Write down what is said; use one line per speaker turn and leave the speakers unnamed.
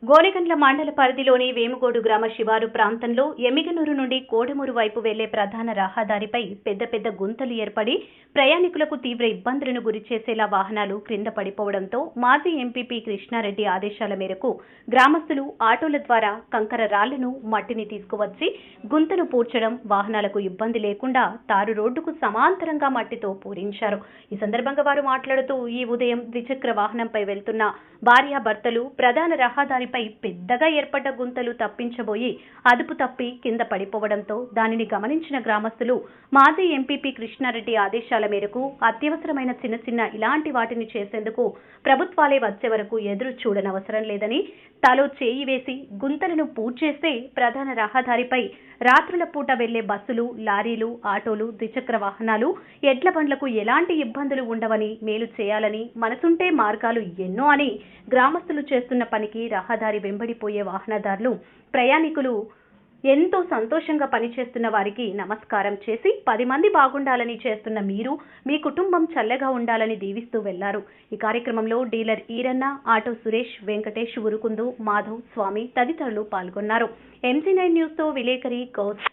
గోనెగండ్ల మండల పరిధిలోని వేముగోడు గ్రామ శివారు ప్రాంతంలో ఎమ్మిగనూరు నుండి కోడమూరు వైపు వెళ్లే ప్రధాన రహదారిపై పెద్ద పెద్ద గుంతలు ఏర్పడి ప్రయాణికులకు తీవ్ర ఇబ్బందులను గురిచేసేలా వాహనాలు క్రింద పడిపోవడంతో మాజీ ఎంపీపీ కృష్ణారెడ్డి ఆదేశాల మేరకు గ్రామస్తులు ఆటోల ద్వారా కంకర రాళ్లను మట్టిని తీసుకువచ్చి గుంతను పూడ్చడం, వాహనాలకు ఇబ్బంది లేకుండా తారు రోడ్డుకు సమాంతరంగా మట్టితో పూరించారు. ఈ సందర్భంగా వారు మాట్లాడుతూ ఈ ఉదయం ద్విచక్ర వాహనంపై వెళ్తున్న భార్యాభర్తలు ప్రధాన రహదారి పెద్దగా ఏర్పడ్డ గుంతలు తప్పించబోయి అదుపు తప్పి కింద పడిపోవడంతో దానిని గమనించిన గ్రామస్తులు మాజీ ఎంపీపీ కృష్ణారెడ్డి ఆదేశాల మేరకు అత్యవసరమైన చిన్న ఇలాంటి వాటిని చేసేందుకు ప్రభుత్వాలే వచ్చే వరకు ఎదురు చూడనవసరం లేదని తలో చేయి వేసి గుంతలను పూడ్చేస్తే ప్రధాన రహదారిపై రాత్రుల పూట వెళ్లే బస్సులు, లారీలు, ఆటోలు, ద్విచక్ర వాహనాలు, ఎడ్ల బండ్లకు ఎలాంటి ఇబ్బందులు ఉండవని, మేలు చేయాలని, మనసుంటే మార్గాలు ఎన్నో అని గ్రామస్తులు చేస్తున్న పనికి రహదారి వెంబడిపోయే వాహనదారులు, ప్రయాణికులు ఎంతో సంతోషంగా పనిచేస్తున్న వారికి నమస్కారం చేసి 10 మంది బాగుండాలని చేస్తున్న మీరు, మీ కుటుంబం చల్లగా ఉండాలని దీవిస్తూ వెళ్లారు. ఈ కార్యక్రమంలో డీలర్ ఈరన్న, ఆటో సురేష్, వెంకటేష్, ఉరుకుందు, మాధవ్, స్వామి తదితరులు పాల్గొన్నారు. MC9 న్యూస్ తో విలేకరి గౌస్.